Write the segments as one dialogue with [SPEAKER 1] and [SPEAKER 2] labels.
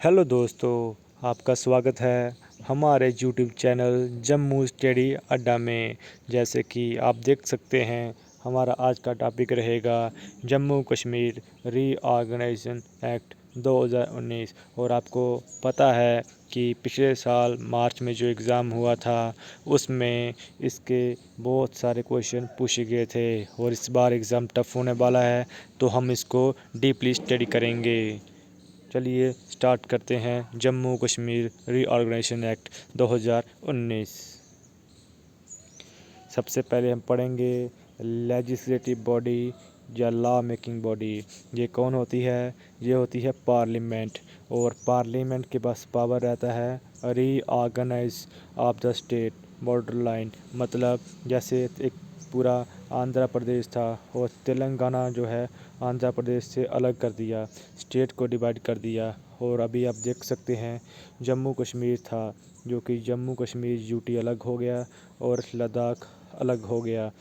[SPEAKER 1] Hello दोस्तों, आपका स्वागत है हमारे यूट्यूब चैनल जम्मू स्टडी अड्डा में। जैसे कि आप देख सकते हैं, हमारा आज का टॉपिक रहेगा जम्मू कश्मीर रीऑर्गेनाइजेशन एक्ट 2019। और आपको पता है कि पिछले साल मार्च में जो एग्ज़ाम हुआ था उसमें इसके बहुत सारे क्वेश्चन पूछे गए थे और इस बार एग्ज़ाम टफ होने वाला है, तो हम इसको डीपली स्टडी करेंगे। चलिए स्टार्ट करते हैं जम्मू कश्मीर रीऑर्गेनाइजेशन एक्ट 2019। सबसे पहले हम पढ़ेंगे लेजिस्लेटिव बॉडी या लॉ मेकिंग बॉडी। ये कौन होती है? ये होती है पार्लियामेंट। और पार्लियामेंट के पास पावर रहता है reorganize of the state border line. मतलब जैसे एक पूरा आंध्र प्रदेश था और तेलंगाना जो है आंध्र प्रदेश से अलग कर दिया, स्टेट को डिवाइड कर दिया। और अभी आप देख सकते हैं जम्मू कश्मीर था, जो कि जम्मू कश्मीर यूटी अलग हो गया और लद्दाख अलग हो गया।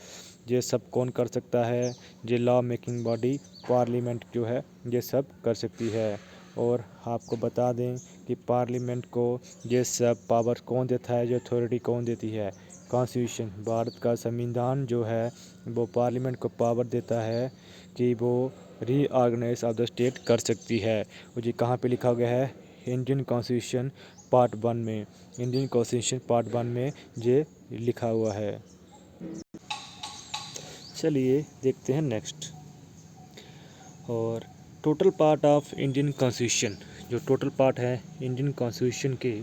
[SPEAKER 1] ये सब कौन कर सकता है? ये लॉ मेकिंग बॉडी पार्लियामेंट जो है ये सब कर सकती है। और आपको बता दें कि पार्लियामेंट को ये सब पावर कौन देता है, जो अथॉरिटी कौन देती है? कॉन्स्टिट्यूशन, भारत का संविधान जो है वो पार्लियामेंट को पावर देता है कि वो रीऑर्गेनाइज ऑफ द स्टेट कर सकती है। और ये कहाँ पे लिखा गया है? इंडियन कॉन्स्टिट्यूशन पार्ट 1 में। इंडियन कॉन्स्टिट्यूशन पार्ट 1 में ये लिखा हुआ है। चलिए देखते हैं नेक्स्ट। और total part of Indian constitution, जो टोटल पार्ट है इंडियन कॉन्स्टिट्यूशन के,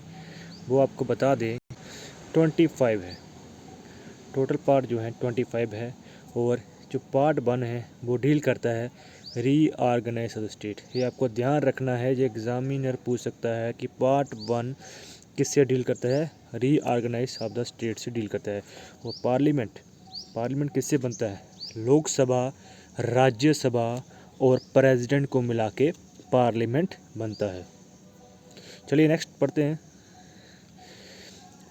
[SPEAKER 1] वो आपको बता दें 25 है। टोटल पार्ट जो है 25 है। और जो पार्ट 1 है वो डील करता है रीऑर्गेनाइज ऑफ द स्टेट। ये आपको ध्यान रखना है, ये एग्जामिनर पूछ सकता है कि पार्ट 1 किससे डील करता है? रीऑर्गेनाइज ऑफ द स्टेट से डील करता है। वो पार्लियामेंट किससे बनता है? लोकसभा, राज्यसभा और प्रेसिडेंट को मिला के पार्लियामेंट बनता है। चलिए नेक्स्ट पढ़ते हैं।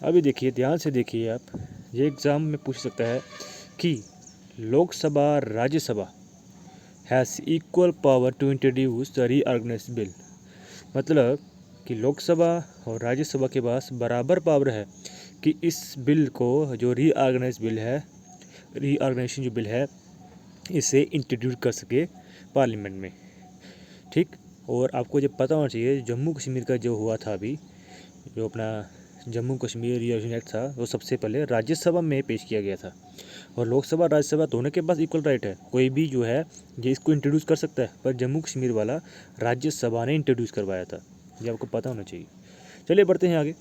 [SPEAKER 1] अभी देखिए, ध्यान से देखिए आप, ये एग्ज़ाम में पूछ सकता है कि Lok Sabha Rajya Sabha has equal power to introduce the reorganize bill. मतलब कि लोकसभा और राज्यसभा के पास बराबर पावर है कि इस बिल को, जो रीऑर्गेनाइजेशन जो बिल है, इसे इंट्रोड्यूस कर सके पार्लियामेंट में। ठीक। और आपको जब पता होना चाहिए, जम्मू कश्मीर का जो हुआ था अभी, जो अपना जम्मू कश्मीर रीऑर्गेनाइजेशन एक्ट था, वो सबसे पहले राज्यसभा में पेश किया गया था। और लोकसभा राज्यसभा दोनों के पास इक्वल राइट है, कोई भी जो है ये इसको इंट्रोड्यूस कर सकता है। पर जम्मू कश्मीर वाला राज्यसभा ने इंट्रोड्यूस करवाया था, ये आपको पता होना चाहिए। चलिए बढ़ते हैं आगे।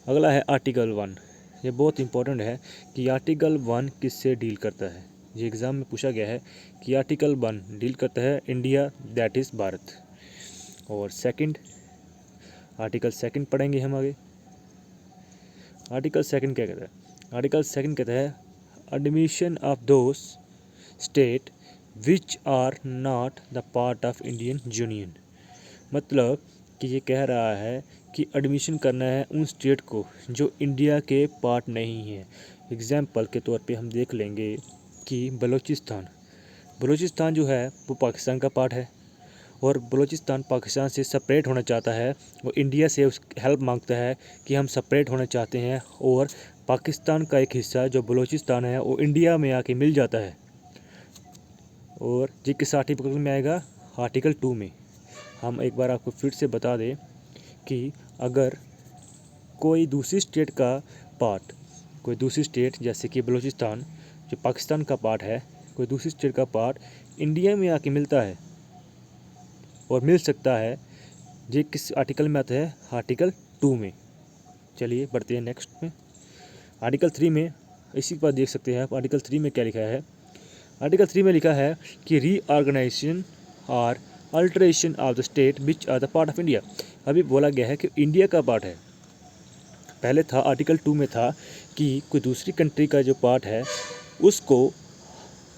[SPEAKER 1] अगला है आर्टिकल 1। ये बहुत इंपॉर्टेंट है कि आर्टिकल 1 किससे डील करता है। ये एग्ज़ाम में पूछा गया है कि आर्टिकल 1 डील करता है इंडिया, दैट इज़ भारत। और सेकंड, आर्टिकल 2 पढ़ेंगे हम आगे। आर्टिकल 2 क्या कहता है? आर्टिकल 2 कहता है admission of those state which are not the part of Indian union. मतलब कि ये कह रहा है कि एडमिशन करना है उन स्टेट को जो इंडिया के पार्ट नहीं है। एग्जाम्पल के तौर पे हम देख लेंगे कि बलूचिस्तान जो है वो पाकिस्तान का पार्ट है, और बलूचिस्तान पाकिस्तान से सेपरेट होना चाहता है। वो इंडिया से उस हेल्प मांगता है कि हम सेपरेट होना चाहते हैं, और पाकिस्तान का एक हिस्सा जो बलूचिस्तान है वो इंडिया में आके मिल जाता है। और ये किस आर्टिकल में आएगा? आर्टिकल 2 में। हम एक बार आपको फिर से बता दें कि अगर कोई दूसरी स्टेट का पार्ट, कोई दूसरी स्टेट जैसे कि बलूचिस्तान जो पाकिस्तान का पार्ट है, कोई दूसरी स्टेट का पार्ट इंडिया में आके मिलता है और मिल सकता है, ये किस आर्टिकल में आता है? आर्टिकल 2 में। चलिए बढ़ते हैं नेक्स्ट में। आर्टिकल 3 में इसी पर देख सकते हैं आप, आर्टिकल 3 में क्या लिखा है। आर्टिकल 3 में लिखा है कि रीऑर्गेनाइजेशन और alteration of the state which are the part of India. अभी बोला गया है कि इंडिया का पार्ट है। पहले था आर्टिकल 2 में था कि कोई दूसरी कंट्री का जो पार्ट है उसको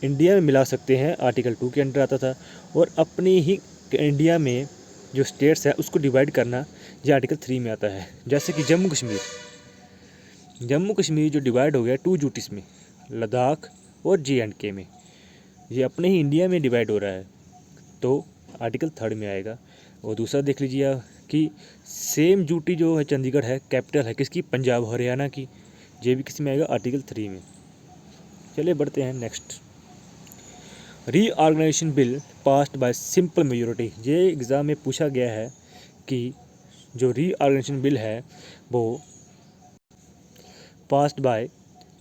[SPEAKER 1] इंडिया में मिला सकते हैं, आर्टिकल 2 के अंडर आता था। और अपनी ही इंडिया में जो स्टेट्स है उसको डिवाइड करना, ये आर्टिकल 3 में आता है। जैसे कि जम्मू कश्मीर जो डिवाइड हो गया 2 यूटीज़ में, लद्दाख और JNK में, ये अपने ही इंडिया में डिवाइड हो रहा है, तो आर्टिकल 3 में आएगा। और दूसरा देख लीजिए आप कि सेम यूटी जो है चंडीगढ़ है कैपिटल है किसकी, पंजाब हरियाणा की। ये भी किस में आएगा, आर्टिकल 3 में। चलिए बढ़ते हैं next. Reorganization bill passed by simple majority. ये एग्ज़ाम में पूछा गया है कि जो रीऑर्गेनाइजेशन बिल है वो पास्ड बाय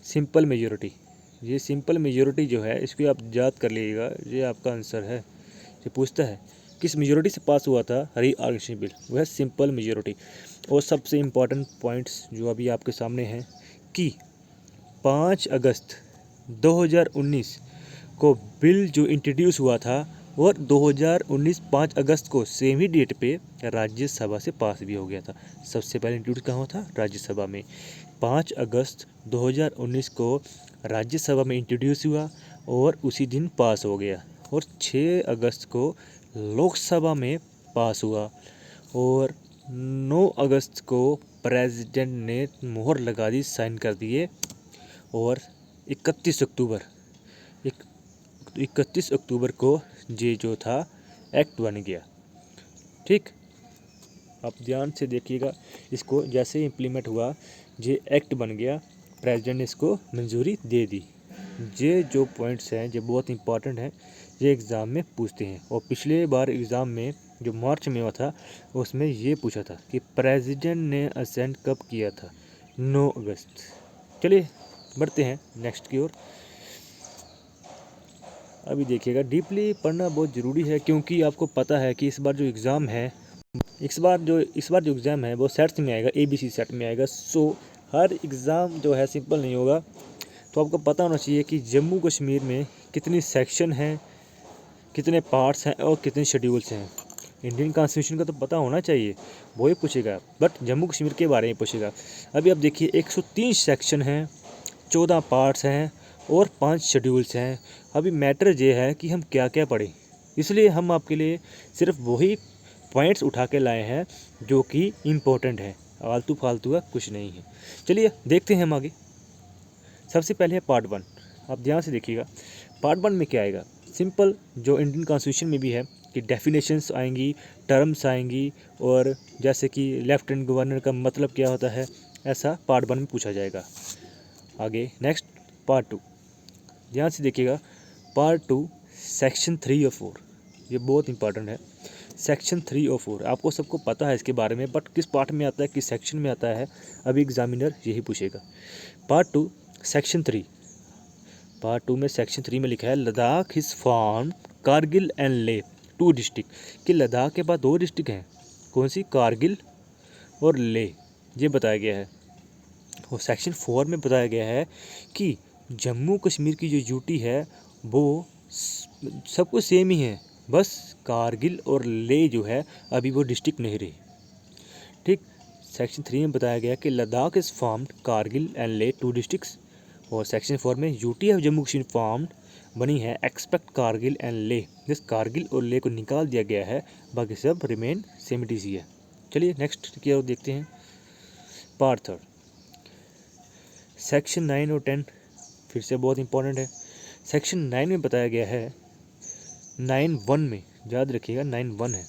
[SPEAKER 1] सिंपल मेजोरिटी। ये सिंपल मेजोरिटी जो है इसको आप याद कर लीजिएगा, ये आपका आंसर है। ये पूछता है किस मेजोरिटी से पास हुआ था रीऑर्गेनाइजेशन बिल, वह सिंपल मेजोरिटी। और सबसे इम्पॉर्टेंट पॉइंट्स जो अभी आपके सामने हैं कि 5 अगस्त 2019 को बिल जो इंट्रोड्यूस हुआ था और 2019 5 अगस्त को सेम ही डेट पे राज्यसभा से पास भी हो गया था। सबसे पहले इंट्रोड्यूस कहाँ हुआ था, राज्यसभा में। 5 अगस्त 2019 को राज्यसभा में इंट्रोड्यूस हुआ और उसी दिन पास हो गया। और 6 अगस्त को लोकसभा में पास हुआ और 9 अगस्त को प्रेसिडेंट ने मोहर लगा दी, साइन कर दिए। और 31 अक्टूबर को ये जो था एक्ट बन गया। ठीक, आप ध्यान से देखिएगा इसको, जैसे इम्प्लीमेंट हुआ ये एक्ट बन गया, प्रेसिडेंट ने इसको मंजूरी दे दी। ये जो पॉइंट्स हैं ये बहुत इंपॉर्टेंट हैं, ये एग्ज़ाम में पूछते हैं। और पिछले बार एग्ज़ाम में जो मार्च में हुआ था उसमें ये पूछा था कि प्रेसिडेंट ने असेंट कब किया था, 9 अगस्त। चलिए बढ़ते हैं नेक्स्ट की ओर। अभी देखिएगा, डीपली पढ़ना बहुत ज़रूरी है क्योंकि आपको पता है कि इस बार जो एग्ज़ाम है, इस बार जो एग्ज़ाम है वो सेट्स में आएगा, ABC सेट में आएगा। सो हर एग्ज़ाम जो है सिंपल नहीं होगा। तो आपको पता होना चाहिए कि जम्मू कश्मीर में कितनी सेक्शन हैं, कितने पार्ट्स हैं और कितने शेड्यूल्स हैं। इंडियन कॉन्स्टिट्यूशन का तो पता होना चाहिए, वो ही पूछेगा, बट जम्मू कश्मीर के बारे में पूछेगा। अभी आप देखिए 103 सेक्शन हैं, 14 पार्ट्स हैं और 5 शेड्यूल्स हैं। अभी मैटर ये है कि हम क्या क्या पढ़ें, इसलिए हम आपके लिए सिर्फ वही पॉइंट्स उठा के लाए हैं जो कि इम्पोर्टेंट है, आलतू फालतू का कुछ नहीं है। चलिए देखते हैं हम आगे। सबसे पहले है पार्ट 1। आप ध्यान से देखिएगा, पार्ट 1 में क्या आएगा, सिंपल जो इंडियन कॉन्स्टिट्यूशन में भी है कि डेफिनेशंस आएंगी, टर्म्स आएंगी, और जैसे कि लेफ्टिनेंट गवर्नर का मतलब क्या होता है, ऐसा पार्ट 1 में पूछा जाएगा। आगे नेक्स्ट पार्ट 2, ध्यान से देखिएगा। पार्ट 2 सेक्शन 3 और 4, ये बहुत इंपॉर्टेंट है। सेक्शन 3 और 4 आपको सबको पता है इसके बारे में, बट किस पार्ट में आता है, किस सेक्शन में आता है, अभी एग्जामिनर यही पूछेगा। पार्ट 2 सेक्शन 3, पार्ट 2 में सेक्शन 3 में लिखा है Ladakh is form Kargil and ले 2 डिस्ट्रिक्ट, कि लद्दाख के बाद 2 डिस्ट्रिक्ट हैं, कौन सी, कारगिल और ले, ये बताया गया है। और सेक्शन 4 में बताया गया है कि जम्मू कश्मीर की जो यूटी है वो सब कुछ सेम ही है, बस कारगिल और ले जो है अभी वो डिस्ट्रिक्ट नहीं रही। ठीक, सेक्शन 3 में बताया गया कि Ladakh is formed Kargil and ले 2 डिस्ट्रिक्ट्स। और सेक्शन 4 में UT of Jammu Kashmir formed बनी है एक्सपेक्ट कारगिल एंड ले, जिस कारगिल और ले को निकाल दिया गया है, बाकी सब रिमेन सेम डी है। चलिए नेक्स्ट की ओर देखते हैं। पार्ट 3 सेक्शन 9 और 10 फिर से बहुत इंपॉर्टेंट है। सेक्शन 9 में बताया गया है, 9(1) में याद रखिएगा, 9(1) है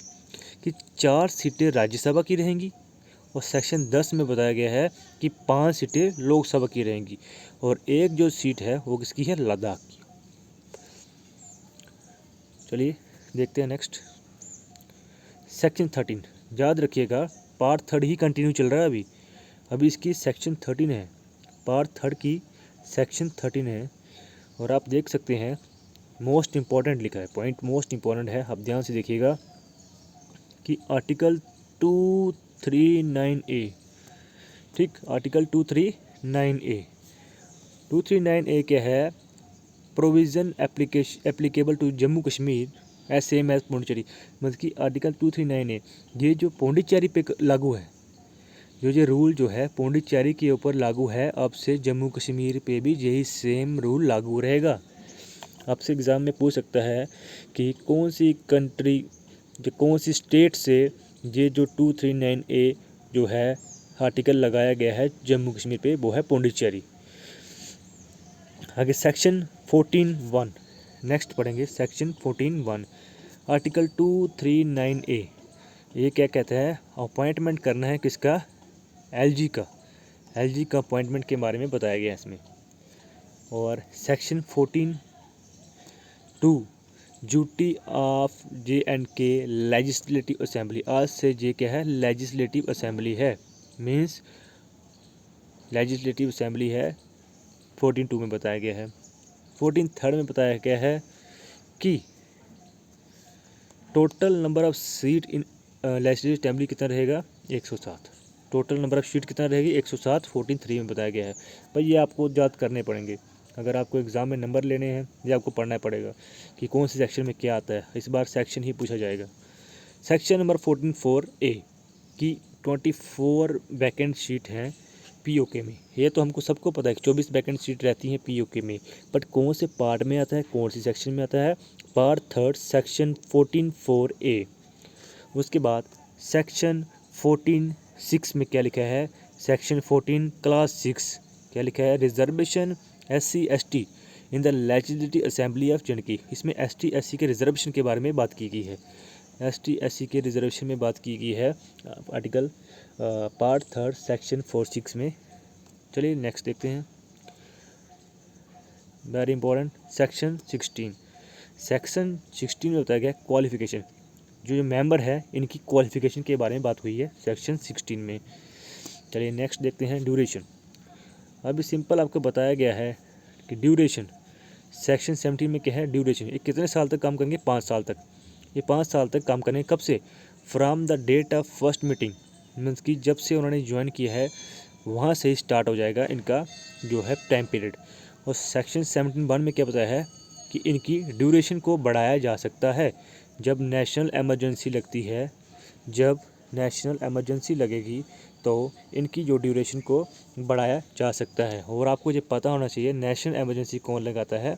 [SPEAKER 1] कि 4 सीटें राज्यसभा की रहेंगी। और सेक्शन 10 में बताया गया है कि 5 सीटें लोकसभा की रहेंगी और एक जो सीट है वो किसकी है, लद्दाख की। चलिए देखते हैं नेक्स्ट। सेक्शन 13 याद रखिएगा, पार्ट 3 ही कंटिन्यू चल रहा है अभी इसकी सेक्शन 13 है, पार्ट 3 की सेक्शन 13 है। और आप देख सकते हैं मोस्ट इम्पॉर्टेंट लिखा है, पॉइंट मोस्ट इम्पॉर्टेंट है, आप ध्यान से देखिएगा कि आर्टिकल 239A, ठीक, आर्टिकल 239A क्या है, provision applicable to Jammu Kashmir as same as Pondicherry. मतलब कि आर्टिकल 239A ये जो पौंडीचेरी पे लागू है, जो रूल जो है पौंडीचेरी के ऊपर लागू है, अब से जम्मू कश्मीर पे भी यही सेम रूल लागू रहेगा। आपसे एग्ज़ाम में पूछ सकता है कि कौन सी कंट्री, जो कौन सी स्टेट से ये जो 239A जो है आर्टिकल लगाया गया है जम्मू कश्मीर पे, वो है पौंडीचेरी। आगे सेक्शन 14(1) नेक्स्ट पढ़ेंगे। सेक्शन 14(1) आर्टिकल 239A ये क्या कहता है, अपॉइंटमेंट करना है किसका, एलजी का, एलजी का अपॉइंटमेंट के बारे में बताया गया है इसमें। और section 14(2) duty of J&K legislative assembly. आज से जे क्या है, लेजिस्लेटिव असेंबली है, मीन्स लेजिस्लेटिव असेंबली है। 14(2) में बताया गया है। 14(3) में बताया गया है कि total number of seat in legislative assembly कितना रहेगा, 107। टोटल नंबर ऑफ सीट कितना रहेगी, 107। 14(3) में बताया गया है। भाई ये आपको याद करने पड़ेंगे, अगर आपको एग्ज़ाम में नंबर लेने हैं ये आपको पढ़ना पड़ेगा कि कौन से सेक्शन में क्या आता है। इस बार सेक्शन ही पूछा जाएगा। सेक्शन नंबर 14(4)A की 24 वैकेंट सीट हैं पीओके में। ये तो हमको सबको पता है कि 24 वैकेंट सीट रहती हैं पीओके में, बट कौन से पार्ट में आता है, कौन सी सेक्शन में आता है, पार्ट 3 सेक्शन 14(4)A। उसके बाद सेक्शन 14(6) में क्या लिखा है, सेक्शन 14 क्लास 6 क्या लिखा है, reservation SC/ST in the legislative assembly of J&K। इसमें ST/SC के रिजर्वेशन के बारे में बात की गई है। ST/SC के रिजर्वेशन में बात की गई है आर्टिकल पार्ट 3 सेक्शन 46 में। चलिए नेक्स्ट देखते हैं, वेरी इंपॉर्टेंट सेक्शन 16। सेक्शन 16 में बताया गया क्वालिफिकेशन, जो मेंबर है इनकी क्वालिफिकेशन के बारे में बात हुई है सेक्शन 16 में। चलिए नेक्स्ट देखते हैं ड्यूरेशन। अभी सिंपल आपको बताया गया है कि ड्यूरेशन सेक्शन 17 में क्या है, ड्यूरेशन ये कितने साल तक काम करेंगे, 5 साल तक। ये 5 साल तक काम करेंगे, कब से, from the date of first meeting, means कि जब से उन्होंने ज्वाइन किया है वहाँ से ही स्टार्ट हो जाएगा इनका जो है टाइम पीरियड। और सेक्शन 17(1) में क्या बताया है कि इनकी ड्यूरेशन को बढ़ाया जा सकता है जब नेशनल इमरजेंसी लगती है। जब नेशनल इमरजेंसी लगेगी तो इनकी जो ड्यूरेशन को बढ़ाया जा सकता है। और आपको ये पता होना चाहिए नेशनल इमरजेंसी कौन लगाता है,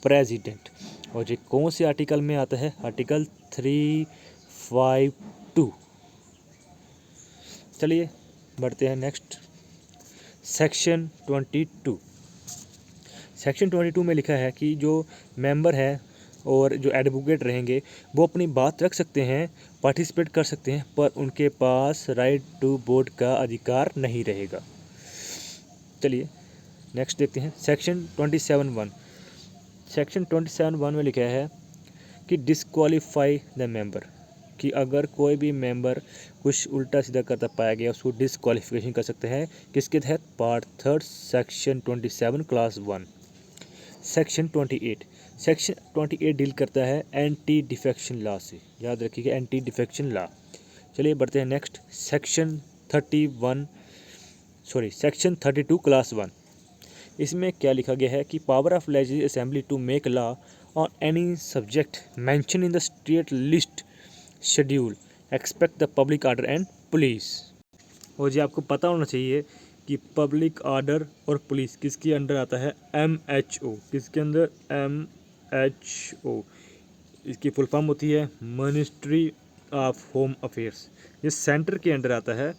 [SPEAKER 1] प्रेसिडेंट। और ये कौन से आर्टिकल में आता है, आर्टिकल 352। चलिए बढ़ते हैं नेक्स्ट, सेक्शन 22। सेक्शन 22 में लिखा है कि जो मेंबर है और जो एडवोकेट रहेंगे वो अपनी बात रख सकते हैं, पार्टिसिपेट कर सकते हैं, पर उनके पास राइट टू वोट का अधिकार नहीं रहेगा। चलिए नेक्स्ट देखते हैं सेक्शन 27(1). सेक्शन 27(1) में लिखा है कि डिसक्वालीफाई द मेंबर, कि अगर कोई भी मेंबर कुछ उल्टा सीधा करता पाया गया उसको डिसक्वालीफिकेशन कर सकते हैं, किसके तहत, part 3 section 27 class 1। Section 28, section 28 deal करता है एंटी डिफेक्शन लॉ से, याद रखिएगा एंटी डिफेक्शन लॉ। चलिए बढ़ते हैं नेक्स्ट, सेक्शन 32 क्लास 1। इसमें क्या लिखा गया है कि power of legislative assembly to make law on any subject mention in the state list schedule expect the public order and police. और जी आपको पता होना चाहिए कि पब्लिक ऑर्डर और पुलिस किसके अंडर आता है, MHO। किसके अंदर, MHO। इसकी फुल फॉर्म होती है मिनिस्ट्री ऑफ होम अफेयर्स। ये सेंटर के अंडर आता है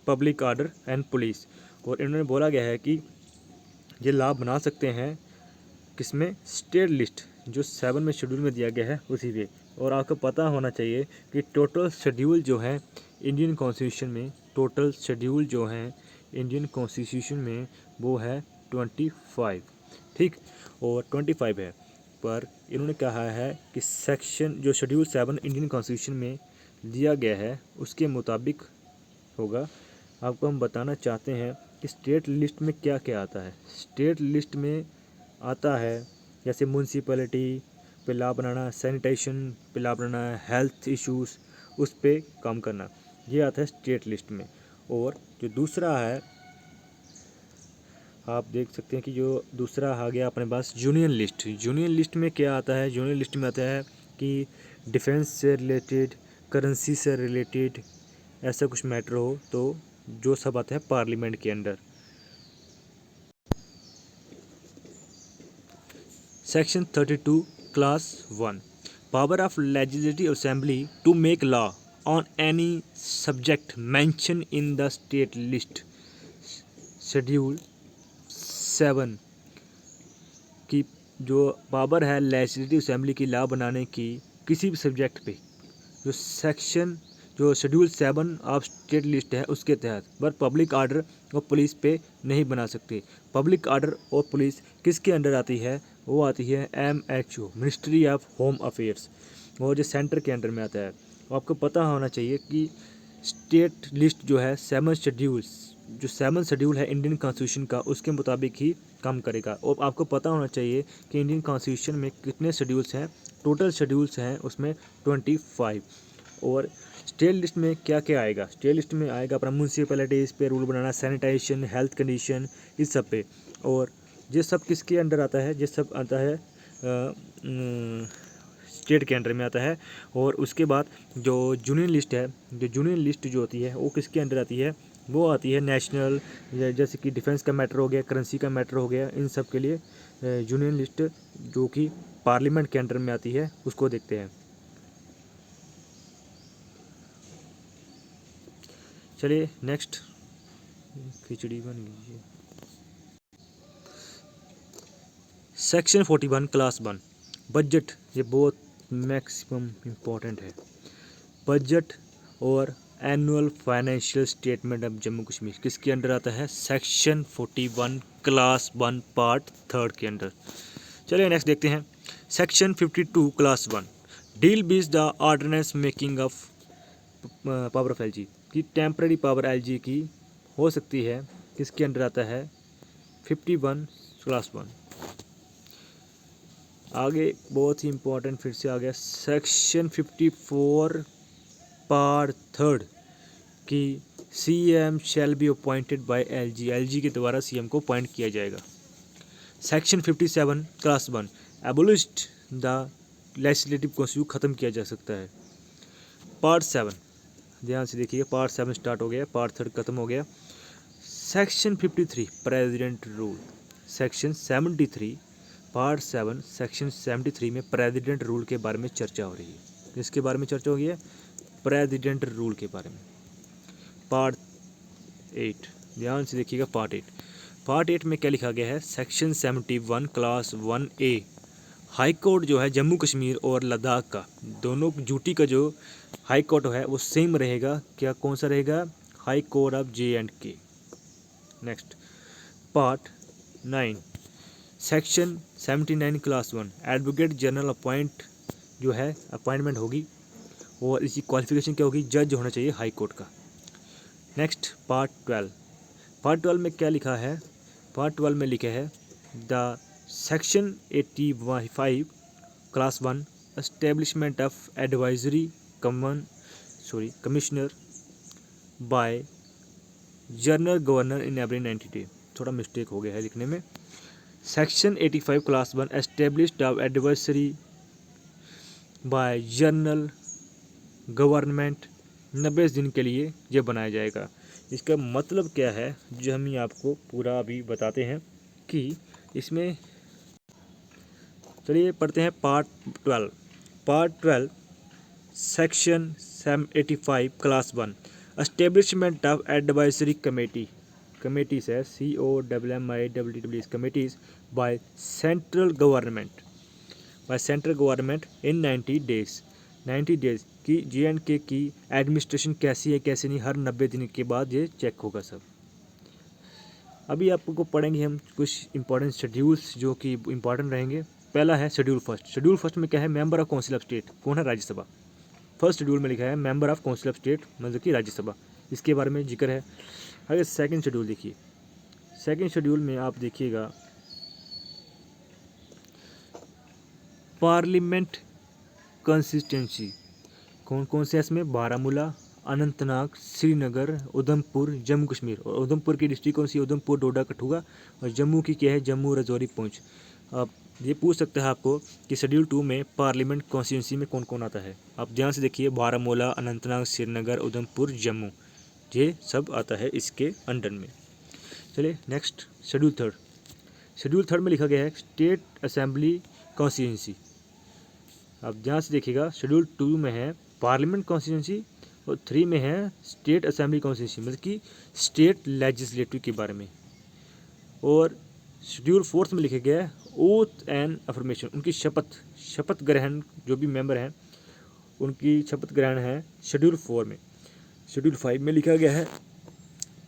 [SPEAKER 1] पब्लिक ऑर्डर एंड पुलिस। और इन्होंने बोला गया है कि ये लॉ बना सकते हैं किसमें, स्टेट लिस्ट जो 7 में शेड्यूल में दिया गया है उसी पे। और आपको पता होना चाहिए कि टोटल शेड्यूल जो है इंडियन कॉन्स्टिट्यूशन में, टोटल शेड्यूल जो है इंडियन कॉन्स्टिट्यूशन में वो है 25, ठीक, और 25 है। पर इन्होंने कहा है कि सेक्शन जो शेड्यूल 7 इंडियन कॉन्स्टिट्यूशन में दिया गया है उसके मुताबिक होगा। आपको हम बताना चाहते हैं कि स्टेट लिस्ट में क्या क्या आता है। स्टेट लिस्ट में आता है जैसे म्यूनसिपैलिटी पे लॉ बनाना, सैनिटेशन पे लॉ बनाना, हेल्थ इश्यूज़ उस पे काम करना, ये आता है स्टेट लिस्ट में। और जो दूसरा है आप देख सकते हैं कि जो दूसरा आ गया अपने पास यूनियन लिस्ट। यूनियन लिस्ट में क्या आता है, यूनियन लिस्ट में आता है कि डिफेंस से रिलेटेड, करेंसी से रिलेटेड ऐसा कुछ मैटर हो तो जो सब आता है पार्लियामेंट के under. Section 32 class 1, power of legislative assembly to make law on any subject mention in the state list schedule 7 की जो पावर है लेजिस्लेटिव असेंबली की लॉ बनाने की किसी भी सब्जेक्ट पे, जो सेक्शन जो शेड्यूल 7 ऑफ स्टेट लिस्ट है उसके तहत, पर पब्लिक आर्डर और पुलिस पे नहीं बना सकते। पब्लिक आर्डर और पुलिस किसके अंडर आती है? वो आती है MHO, ministry of home affairs, और जो सेंटर के अंडर में आता है। आपको पता होना चाहिए कि स्टेट लिस्ट जो है 7 शेड्यूल है इंडियन कॉन्स्टिट्यूशन का, उसके मुताबिक ही काम करेगा। और आपको पता होना चाहिए कि इंडियन कॉन्स्टिट्यूशन में कितने शेड्यूल्स हैं, टोटल शेड्यूल्स हैं उसमें 25। और स्टेट लिस्ट में क्या क्या आएगा? स्टेट लिस्ट में आएगा अपना म्यूनसिपैलिटीज़ पे रूल बनाना, सैनिटाइजेशन, हेल्थ कंडीशन, इस सब पे। और ये सब किसके अंडर आता है? ये सब आता है स्टेट के अंडर में आता है। और उसके बाद जो यूनियन लिस्ट है, जो यूनियन लिस्ट जो होती है वो किसके अंडर आती है? वो आती है नेशनल, जैसे कि डिफेंस का मैटर हो गया, करेंसी का मैटर हो गया, इन सब के लिए यूनियन लिस्ट जो कि पार्लियामेंट के अंडर में आती है उसको देखते हैं। चलिए नेक्स्ट, खिचड़ी बन गई। सेक्शन 41 क्लास 1 बजट, ये बहुत मैक्सिमम इम्पोर्टेंट है। बजट और annual financial statement of Jammu Kashmir किसके अंडर आता है? सेक्शन 41 क्लास 1 पार्ट 3 के अंडर। चलिए नेक्स्ट देखते हैं। Section 52 class 1 deal with the ordinance making of power of LG, की टेम्पररी पावर LG की हो सकती है, किसके अंडर आता है? 51 क्लास 1। आगे बहुत ही इंपॉर्टेंट फिर से आ गया सेक्शन 54 पार्ट 3 की CM shall be appointed by LG के द्वारा CM को अपॉइंट किया जाएगा। Section 57 class 1 एबोलिश्ड the legislative constitution ख़त्म किया जा सकता है। पार्ट 7, ध्यान से देखिए, पार्ट 7 स्टार्ट हो गया, पार्ट 3 खत्म हो गया। Section 53 president rule, section 73 part 7 section 73 में प्रेसिडेंट रूल के बारे में चर्चा हो रही है। किसके बारे में चर्चा हो गई है? प्रेसिडेंट रूल के बारे में। पार्ट 8, ध्यान से देखिएगा, पार्ट 8 में क्या लिखा गया है? Section 71 class 1A high court जो है जम्मू कश्मीर और लद्दाख का, दोनों ड्यूटी का जो हाई कोर्ट है वो सेम रहेगा। क्या, कौन सा रहेगा? High court of J&K। Next part 9 section 79 class 1 advocate general appointment होगी, और इसकी क्वालिफिकेशन क्या होगी? जज होना चाहिए हाई कोर्ट का। नेक्स्ट पार्ट 12 में क्या लिखा है? पार्ट 12 में लिखा है the section 85 class 1 establishment of advisory commissioner bye general governor in every 90 day. थोड़ा मिस्टेक हो गया है लिखने में। Section 85 class 1 established of advisory bye general government 90 दिन के लिए ये बनाया जाएगा। इसका मतलब क्या है जो हम आपको पूरा अभी बताते हैं कि इसमें, चलिए पढ़ते हैं part 12 section 85 class 1 establishment of advisory committees है COMMITWS committees by central government in 90 days की J&K की एडमिनिस्ट्रेशन कैसी है कैसी नहीं, हर 90 दिन के बाद ये चेक होगा सब। अभी आपको पढ़ेंगे हम कुछ इंपॉर्टेंट शेड्यूल्स जो कि इंपॉर्टेंट रहेंगे। पहला है शेड्यूल फर्स्ट में क्या है? Member of council of state, कौन है? राज्यसभा। फर्स्ट शेड्यूल में लिखा है member of council of state, मतलब कि राज्यसभा, इसके बारे में जिक्र है। अगर सेकंड शेड्यूल देखिए, सेकंड शेड्यूल में आप देखिएगा पार्लियामेंट कंसिस्टेंसी कौन कौन से इसमें? बारामूला, अनंतनाग, श्रीनगर, उधमपुर, जम्मू कश्मीर। और उधमपुर की डिस्ट्रिक्ट कौन सी? उधमपुर, डोडा, कठुआ। और जम्मू की क्या है? जम्मू, राजौरी, पुंछ। अब ये पूछ सकता है आपको कि शेड्यूल 2 में पार्लियामेंट कॉन्स्टिट्यूंसी में कौन कौन आता है। आप ध्यान से देखिए, बारामूला, अनंतनाग, श्रीनगर, उधमपुर, जम्मू, ये सब आता है इसके अंडर में। चलिए नेक्स्ट शेड्यूल थर्ड में लिखा गया है स्टेट असेंबली कॉन्स्टिट्यूंसी। आप ध्यान से देखिएगा, शेड्यूल 2 में है पार्लियामेंट कॉन्स्टिट्यूंसी और 3 में है स्टेट असेंबली कॉन्स्टिट्यूंसी, मतलब कि स्टेट लेजिस्लेटिव के बारे में। और शेड्यूल 4 में लिखा गया है ओथ एंड अफर्मेशन, उनकी शपथ ग्रहण, जो भी मेंबर हैं उनकी शपथ ग्रहण है शेड्यूल 4 में। शेड्यूल 5 में लिखा गया है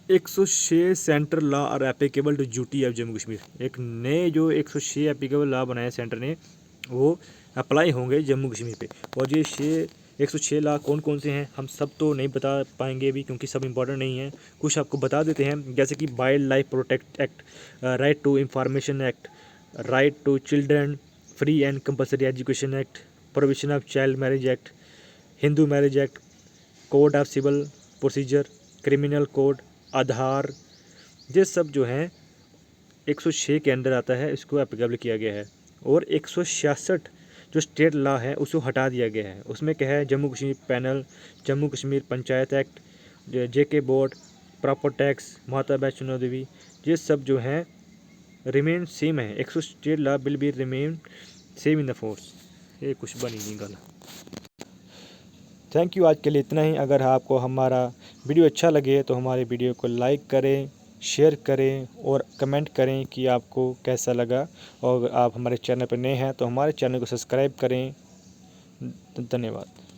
[SPEAKER 1] 106 central law are applicable to UT of Jammu Kashmir. एक नए जो 106 एप्लीकेबल लॉ बनाए सेंटर ने, वो अप्लाई होंगे जम्मू कश्मीर पे। और ये 106 लॉ कौन कौन से हैं हम सब तो नहीं बता पाएंगे भी, क्योंकि सब इंपॉर्टेंट नहीं हैं। कुछ आपको बता देते हैं, जैसे कि wildlife protect act, right to information act, right to children free and compulsory education act, provision of child marriage act, Hindu marriage act, code of civil procedure, criminal code, Aadhaar. ये सब जो हैं 106 के अंडर आता है, इसको एप्लीकेबल किया गया है। और 166 जो स्टेट लॉ है उसको हटा दिया गया है। उसमें क्या है, जम्मू कश्मीर पैनल, जम्मू कश्मीर पंचायत एक्ट, जेके बोर्ड, प्रॉपर टैक्स, माता वैष्णो देवी, ये सब जो हैं रिमेन सेम है। 106 law will be remain same in the force. ये कुछ बनी नहीं गल। थैंक यू, आज के लिए इतना ही। अगर आपको हमारा वीडियो अच्छा लगे तो हमारे वीडियो को लाइक करें, शेयर करें और कमेंट करें कि आपको कैसा लगा। और आप हमारे चैनल पर नए हैं तो हमारे चैनल को सब्सक्राइब करें। धन्यवाद।